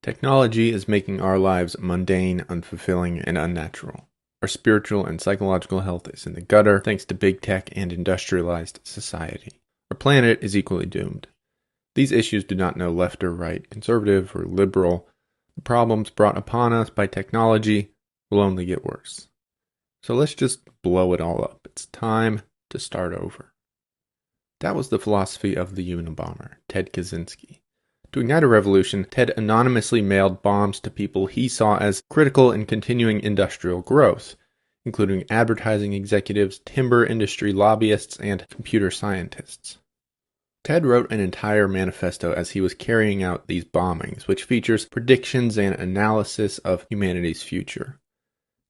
Technology is making our lives mundane, unfulfilling, and unnatural. Our spiritual and psychological health is in the gutter thanks to big tech and industrialized society. Our planet is equally doomed. These issues do not know left or right, conservative or liberal. The problems brought upon us by technology will only get worse. So let's just blow it all up. It's time to start over. That was the philosophy of the Unabomber, Ted Kaczynski. To ignite a revolution, Ted anonymously mailed bombs to people he saw as critical in continuing industrial growth, including advertising executives, timber industry lobbyists, and computer scientists. Ted wrote an entire manifesto as he was carrying out these bombings, which features predictions and analysis of humanity's future.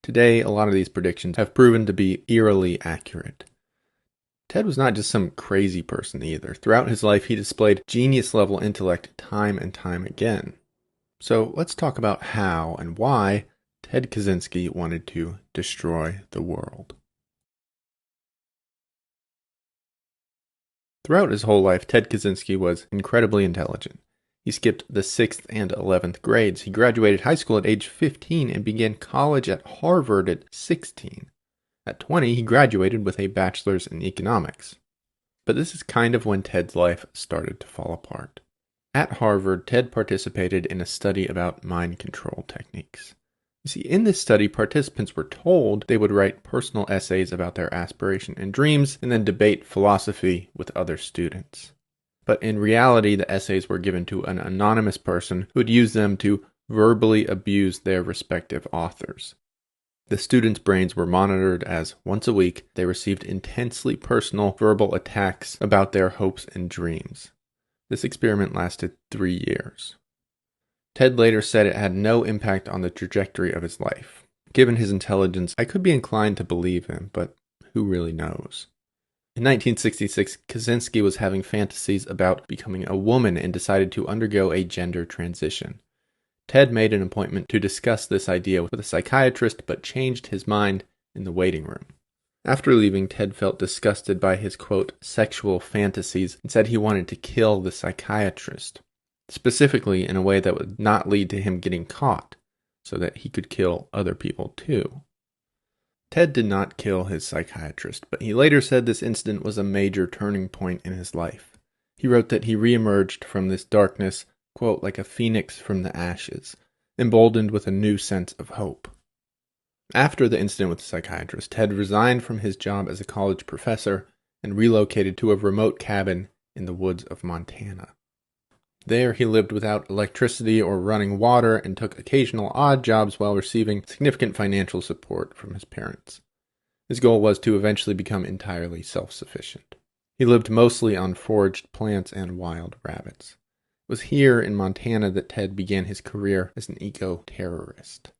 Today, a lot of these predictions have proven to be eerily accurate. Ted was not just some crazy person either. Throughout his life, he displayed genius-level intellect time and time again. So let's talk about how and why Ted Kaczynski wanted to destroy the world. Throughout his whole life, Ted Kaczynski was incredibly intelligent. He skipped the 6th and 11th grades. He graduated high school at age 15 and began college at Harvard at 16. At 20, he graduated with a bachelor's in economics. But this is kind of when Ted's life started to fall apart. At Harvard, Ted participated in a study about mind control techniques. You see, in this study, participants were told they would write personal essays about their aspirations and dreams and then debate philosophy with other students. But in reality, the essays were given to an anonymous person who would use them to verbally abuse their respective authors. The students' brains were monitored as, once a week, they received intensely personal verbal attacks about their hopes and dreams. This experiment lasted 3 years. Ted later said it had no impact on the trajectory of his life. Given his intelligence, I could be inclined to believe him, but who really knows? In 1966, Kaczynski was having fantasies about becoming a woman and decided to undergo a gender transition. Ted made an appointment to discuss this idea with a psychiatrist, but changed his mind in the waiting room. After leaving, Ted felt disgusted by his, quote, sexual fantasies and said he wanted to kill the psychiatrist, specifically in a way that would not lead to him getting caught, so that he could kill other people too. Ted did not kill his psychiatrist, but he later said this incident was a major turning point in his life. He wrote that he reemerged from this darkness, quote, like a phoenix from the ashes, emboldened with a new sense of hope. After the incident with the psychiatrist, Ted resigned from his job as a college professor and relocated to a remote cabin in the woods of Montana. There, he lived without electricity or running water and took occasional odd jobs while receiving significant financial support from his parents. His goal was to eventually become entirely self-sufficient. He lived mostly on foraged plants and wild rabbits. It was here in Montana that Ted began his career as an eco-terrorist.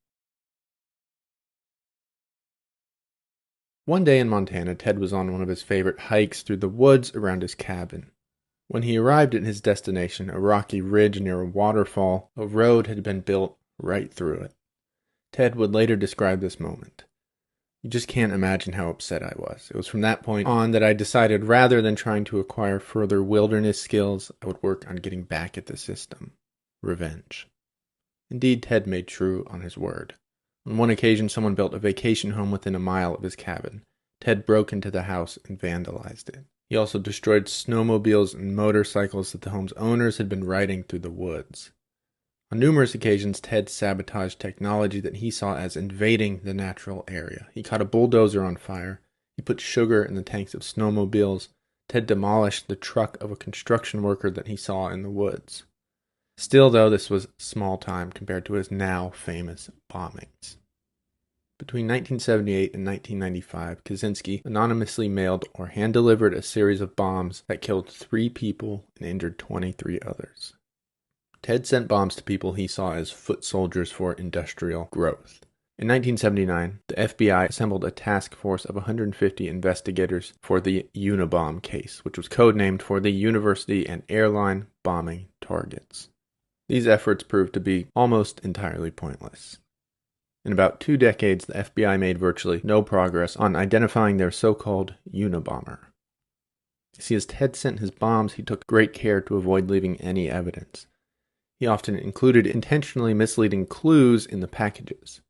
One day in Montana, Ted was on one of his favorite hikes through the woods around his cabin. When he arrived at his destination, a rocky ridge near a waterfall, a road had been built right through it. Ted would later describe this moment. You just can't imagine how upset I was. It was from that point on that I decided rather than trying to acquire further wilderness skills, I would work on getting back at the system. Revenge. Indeed, Ted made true on his word. On one occasion, someone built a vacation home within a mile of his cabin. Ted broke into the house and vandalized it. He also destroyed snowmobiles and motorcycles that the home's owners had been riding through the woods. On numerous occasions, Ted sabotaged technology that he saw as invading the natural area. He caught a bulldozer on fire. He put sugar in the tanks of snowmobiles. Ted demolished the truck of a construction worker that he saw in the woods. Still, though, this was small time compared to his now famous bombings. Between 1978 and 1995, Kaczynski anonymously mailed or hand-delivered a series of bombs that killed 3 people and injured 23 others. Ted sent bombs to people he saw as foot soldiers for industrial growth. In 1979, the FBI assembled a task force of 150 investigators for the Unabomb case, which was codenamed for the university and airline bombing targets. These efforts proved to be almost entirely pointless. In about 2 decades, the FBI made virtually no progress on identifying their so-called Unabomber. See, as Ted sent his bombs, he took great care to avoid leaving any evidence. He often included intentionally misleading clues in the packages.